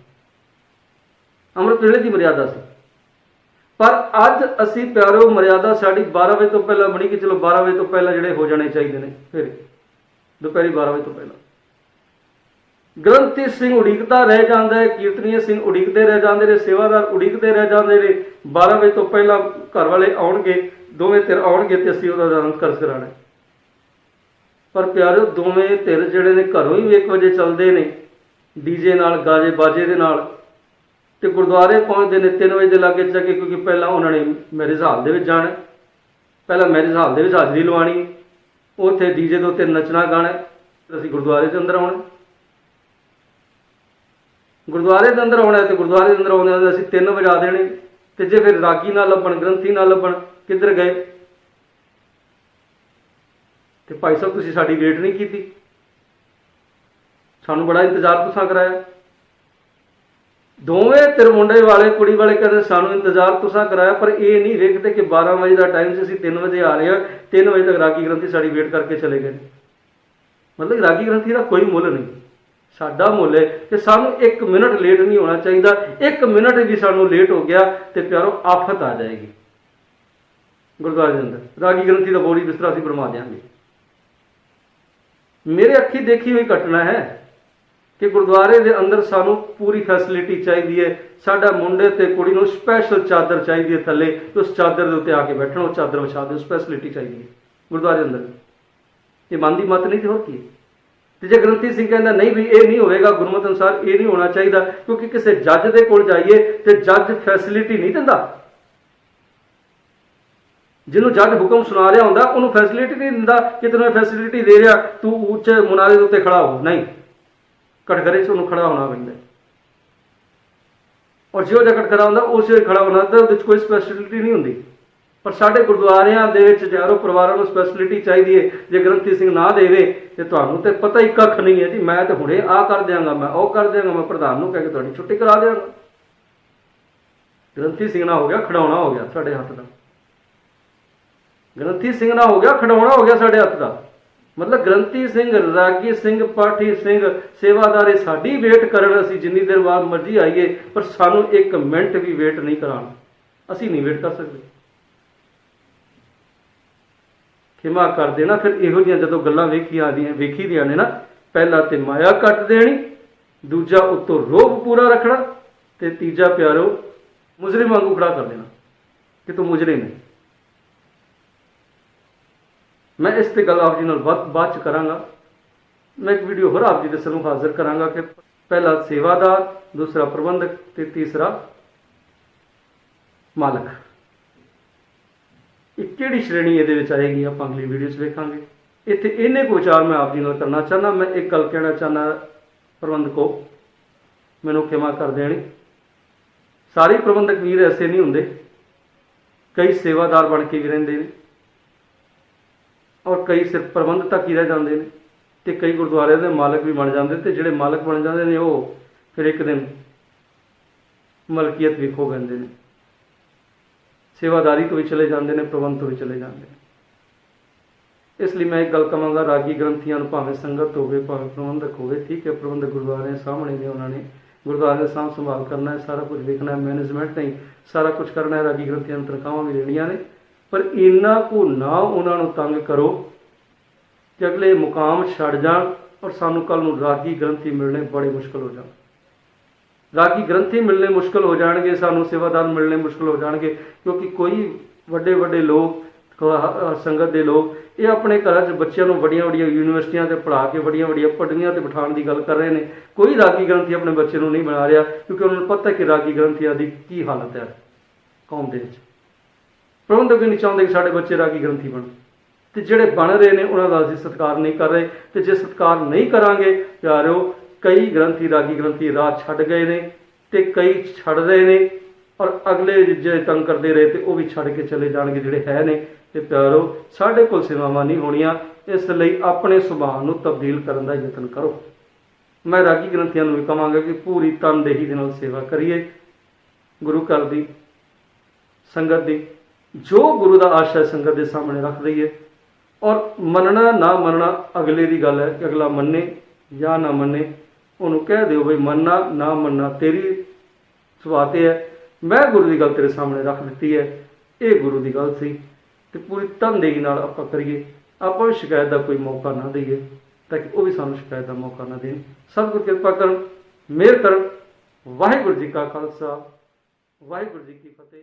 अमृत वेले की मर्यादा से। पर अज असी प्यारो मर्यादा साड़ी 12 बजे तो पहला बनी कि चलो 12 बजे तो पहला जिहड़े हो जाने चाहिए ने, फिर दोपहरी 12 बजे तो पहला। ग्रंथी सिंह उड़ीकता रह जाता है, कीर्तनीय सिंह उड़ीकते रह जाते हैं, सेवादार उड़ीकते रह जाते हैं। 12 बजे तो पहला घर वाले आउणगे, दोवें धिर आउणगे ते असीं उहदा आनंद कारज कराना। पर प्यारो दोवें धिर जिहड़े ने घरों ही 1 बजे चलते हैं डीजे नाल, गाजे बाजे दे नाल, तो गुरुद्वारे पहुँचते हैं 3 बजे के लागे जाके, क्योंकि पहला उन्होंने मैरिज हाल दे विच जाना, पहला मैरिज हाल दे विच हाज़री लवानी, उत्थे डीजे के उत्ते नचना गाना, असीं गुरुद्वारे के अंदर आउणा। गुरुद्वारे के अंदर आउणा तो गुरुद्वारे के अंदर आउंदे असीं 3 वजा देने, तो जे फिर रागी ना लभण, ग्रंथी ना लभण, किधर गए? तो भाई साहब तुसीं साडी वेट नहीं की, सानूं बड़ा इंतजार तुसां कराया। दोवें धिर मुंडे वाले कुड़ी वाले कहते सानू इंतजार तुसां कराया, पर यह नहीं वेखते कि 12 बजे का टाइम से असीं 3 बजे आ रहे हैं, 3 बजे तक रागी ग्रंथी साड़ी वेट करके चले गए। मतलब रागी ग्रंथी का कोई मुल नहीं, साडा मुल है कि सानू 1 मिनट लेट नहीं होना चाहिए। 1 मिनट भी सानू लेट हो गया तो प्यारो आफत आ जाएगी गुरुद्वारे के अंदर। रागी ग्रंथी का बोरी बिस्तरा असीं बनवा देंगे। मेरे अखी देखी हुई घटना है कि गुरुद्वारे के अंदर सानू पूरी फैसिलिटी चाहिए है। साडा मुंडे ते कुड़ी नूं स्पैशल चादर चाहिए थले, तो उस चादर के उत्ते आके बैठना, उस चादर विछा दे, उस फैसिलिटी चाहिए गुरुद्वारे अंदर। ये मन की मत नहीं थी, होर की। तो जे ग्रंथी सिंह कहता नहीं भी ये नहीं होएगा, गुरमत अनुसार ये नहीं होना चाहिए, क्योंकि किसी जज के कोल जाइए तो जज फैसिलिटी नहीं दिंदा। जिन्होंने जज हुक्म सुना रहा होंदा उन्होंने फैसिलिटी नहीं दिंदा कि तैनूं फैसिलिटी दे रहा तू उच्चे मुनारे के उत्ते खड़ा हो, नहीं, कटघरे से खड़ा होना पैंदा, और जो जगह कटघरा होंदा उस खड़ा होना, तो उहदे कोई स्पैशलिटी नहीं होंदी। पर साडे गुरुद्वारियां दे विच हजारों परिवारों को स्पैशलिटी चाहिए। जे ग्रंथी सिंह ना देवे तो तुहानूं ते पता ही कख नहीं है जी, मैं तो हुणे आ कर देंगा, मैं वो कर देंगा, मैं प्रधान नूं कह के तुहाडी छुट्टी करा देंगा। ग्रंथी सिंह ना हो गया खिडौना हो गया साडे हत्थ दा, ग्रंथी सिंह ना हो गया खिडौना हो गया साडे हत्थ दा। मतलब ग्रंथी सिंह, रागी सिंह, पाठी सिंह, सेवादारे साडी वेट करन, असीं जिन्नी देर बाद मर्जी आईए, पर सानू 1 मिनट भी वेट नहीं कराना, असीं नहीं वेट कर सकते। खिमा कर देना। फिर इहो जिहियां जदों गल्लां वेखी दियां ने ना, पहला तो माया कट देनी, दूजा उत्तों रोब पूरा रखना, ते तीजा प्यारो मुजरिम वांगू खड़ा कर देना कि तू मुजरिम है। मैं इस ते गल आप जी नाल बाद च करांगा। मैं एक वीडियो होर आप जी दे सामने हाजिर करांगा कि पहला सेवादार, दूसरा प्रबंधक ते तीसरा मालक। ये किहड़ी श्रेणी इहदे विच आएगी आप अगली वीडियो च वेखांगे। ਇੱਥੇ ਇੰਨੇ ਕੁ ਵਿਚਾਰ ਮੈਂ ਆਪ ਜੀ ਨਾਲ ਕਰਨਾ ਚਾਹੁੰਦਾ। ਮੈਂ ਇੱਕ ਗੱਲ ਕਹਿਣਾ ਚਾਹੁੰਦਾ ਪ੍ਰਬੰਧਕੋ, ਮੈਨੂੰ ਖਿਮਾ ਕਰ ਦੇਣੀ। ਸਾਰੇ ਪ੍ਰਬੰਧਕ ਵੀਰ ਐਸੇ ਨਹੀਂ ਹੁੰਦੇ, ਕਈ ਸੇਵਾਦਾਰ ਬਣ ਕੇ ਵੀ ਰਹਿੰਦੇ ਨੇ ਔਰ ਕਈ ਸਿਰਫ ਪ੍ਰਬੰਧ ਤੱਕ ਹੀ ਰਹਿ ਜਾਂਦੇ ਨੇ, ਅਤੇ ਕਈ ਗੁਰਦੁਆਰਿਆਂ ਦੇ ਮਾਲਕ ਵੀ ਬਣ ਜਾਂਦੇ, ਅਤੇ ਜਿਹੜੇ ਮਾਲਕ ਬਣ ਜਾਂਦੇ ਨੇ ਉਹ ਫਿਰ ਇੱਕ ਦਿਨ ਮਲਕੀਅਤ ਵੀ ਖੋ ਬੈਂਦੇ ਨੇ, ਸੇਵਾਦਾਰੀ ਤੋਂ ਵੀ ਚਲੇ ਜਾਂਦੇ ਨੇ, ਪ੍ਰਬੰਧ ਤੋਂ ਵੀ ਚਲੇ ਜਾਂਦੇ ਨੇ। ਇਸ ਲਈ ਮੈਂ ਇੱਕ ਗੱਲ ਕਹਾਂਗਾ, ਰਾਗੀ ਗ੍ਰੰਥੀਆਂ ਨੂੰ ਭਾਵੇਂ ਸੰਗਤ ਹੋਵੇ ਭਾਵੇਂ ਪ੍ਰਬੰਧਕ ਹੋਵੇ, ਠੀਕ ਹੈ ਪ੍ਰਬੰਧਕ ਗੁਰਦੁਆਰਿਆਂ ਸਾਹਮਣੇ ਨੇ, ਉਹਨਾਂ ਨੇ ਗੁਰਦੁਆਰੇ ਦਾ ਸਾਂਭ ਸੰਭਾਲ ਕਰਨਾ ਹੈ, ਸਾਰਾ ਕੁਝ ਵੇਖਣਾ ਹੈ, ਮੈਨੇਜਮੈਂਟ ਨਹੀਂ ਸਾਰਾ ਕੁਝ ਕਰਨਾ ਹੈ, ਰਾਗੀ ਗ੍ਰੰਥੀਆਂ ਨੂੰ ਤਨਖਾਹਾਂ ਵੀ ਦੇਣੀਆਂ ਨੇ, ਪਰ ਇੰਨਾ ਕੁ ਨਾ ਉਹਨਾਂ ਨੂੰ ਤੰਗ ਕਰੋ ਕਿ ਅਗਲੇ ਮੁਕਾਮ ਛੱਡ ਜਾਣ ਔਰ ਸਾਨੂੰ ਕੱਲ੍ਹ ਨੂੰ ਰਾਗੀ ਗ੍ਰੰਥੀ ਮਿਲਣੇ ਬੜੇ ਮੁਸ਼ਕਲ ਹੋ ਜਾਣ। ਰਾਗੀ ਗ੍ਰੰਥੀ ਮਿਲਣੇ ਮੁਸ਼ਕਲ ਹੋ ਜਾਣਗੇ, ਸਾਨੂੰ ਸੇਵਾਦਾਰ ਮਿਲਣੇ ਮੁਸ਼ਕਲ ਹੋ ਜਾਣਗੇ, ਕਿਉਂਕਿ ਕੋਈ ਵੱਡੇ ਵੱਡੇ ਲੋਕ ਸੰਗਤ ਦੇ ਲੋਕ ਇਹ ਆਪਣੇ ਘਰਾਂ 'ਚ ਬੱਚਿਆਂ ਨੂੰ ਵੱਡੀਆਂ ਵੱਡੀਆਂ ਯੂਨੀਵਰਸਿਟੀਆਂ 'ਤੇ ਪੜ੍ਹਾ ਕੇ ਵੱਡੀਆਂ ਵੱਡੀਆਂ ਪਦਵੀਆਂ 'ਤੇ ਬਿਠਾਉਣ ਦੀ ਗੱਲ ਕਰ ਰਹੇ ਨੇ। ਕੋਈ ਰਾਗੀ ਗ੍ਰੰਥੀ ਆਪਣੇ ਬੱਚੇ ਨੂੰ ਨਹੀਂ ਬਣਾ ਰਿਹਾ, ਕਿਉਂਕਿ ਉਹਨਾਂ ਨੂੰ ਪਤਾ ਕਿ ਰਾਗੀ ਗ੍ਰੰਥੀਆਂ ਦੀ ਕੀ ਹਾਲਤ ਹੈ ਕੌਮ ਦੇ ਵਿੱਚ। ਪ੍ਰਬੰਧਕ ਵੀ ਨਹੀਂ ਚਾਹੁੰਦੇ ਕਿ ਸਾਡੇ ਬੱਚੇ ਰਾਗੀ ਗ੍ਰੰਥੀ ਬਣਨ, ਅਤੇ ਜਿਹੜੇ ਬਣ ਰਹੇ ਨੇ ਉਹਨਾਂ ਦਾ ਅਸੀਂ ਸਤਿਕਾਰ ਨਹੀਂ ਕਰ ਰਹੇ। ਅਤੇ ਜੇ ਸਤਿਕਾਰ ਨਹੀਂ ਕਰਾਂਗੇ ਪਿਆਰਿਓ, ਕਈ ਗ੍ਰੰਥੀ ਰਾਗੀ ਗ੍ਰੰਥੀ ਰਾਹ ਛੱਡ ਗਏ ਨੇ ਅਤੇ ਕਈ ਛੱਡ ਰਹੇ ਨੇ, ਔਰ ਅਗਲੇ ਜੇ ਤੰਗ ਕਰਦੇ ਰਹੇ ਅਤੇ ਉਹ ਵੀ ਛੱਡ ਕੇ ਚਲੇ ਜਾਣਗੇ ਜਿਹੜੇ ਹੈ ਨੇ। ਅਤੇ ਪਿਆਰੋ ਸਾਡੇ ਕੋਲ ਸੇਵਾਵਾਂ ਨਹੀਂ ਹੋਣੀਆਂ, ਇਸ ਲਈ ਆਪਣੇ ਸੁਭਾਅ ਨੂੰ ਤਬਦੀਲ ਕਰਨ ਦਾ ਯਤਨ ਕਰੋ। ਮੈਂ ਰਾਗੀ ਗ੍ਰੰਥੀਆਂ ਨੂੰ ਵੀ ਕਹਾਂਗਾ ਕਿ ਪੂਰੀ ਤਨਦੇਹੀ ਦੇ ਨਾਲ ਸੇਵਾ ਕਰੀਏ, ਗੁਰੂ ਘਰ ਦੀ ਸੰਗਤ ਦੀ ਜੋ ਗੁਰੂ ਦਾ ਆਸ਼ਾ ਸੰਗਤ ਦੇ ਸਾਹਮਣੇ ਰੱਖ ਦਈਏ। ਔਰ ਮੰਨਣਾ ਨਾ ਮੰਨਣਾ ਅਗਲੇ ਦੀ ਗੱਲ ਹੈ ਕਿ ਅਗਲਾ ਮੰਨੇ ਜਾਂ ਨਾ ਮੰਨੇ, ਉਹਨੂੰ ਕਹਿ ਦਿਓ ਬਈ ਮੰਨਣਾ ਨਾ ਮੰਨਣਾ ਤੇਰੀ ਸੁਭਾਅ 'ਤੇ ਹੈ, ਮੈਂ ਗੁਰੂ ਦੀ ਗੱਲ ਤੇਰੇ ਸਾਹਮਣੇ ਰੱਖ ਦਿੱਤੀ ਹੈ, ਇਹ ਗੁਰੂ ਦੀ ਗੱਲ ਸੀ। ਅਤੇ ਪੂਰੀ ਤਨਦੇਹੀ ਨਾਲ ਆਪਾਂ ਕਰੀਏ, ਆਪਾਂ ਵੀ ਸ਼ਿਕਾਇਤ ਦਾ ਕੋਈ ਮੌਕਾ ਨਾ ਦਈਏ ਤਾਂ ਕਿ ਉਹ ਵੀ ਸਾਨੂੰ ਸ਼ਿਕਾਇਤ ਦਾ ਮੌਕਾ ਨਾ ਦੇਣ। ਸਤਿਗੁਰ ਕਿਰਪਾ ਕਰਨ, ਮਿਹਰ ਕਰਨ। ਵਾਹਿਗੁਰੂ ਜੀ ਕਾ ਖਾਲਸਾ, ਵਾਹਿਗੁਰੂ ਜੀ ਕੀ ਫਤਿਹ।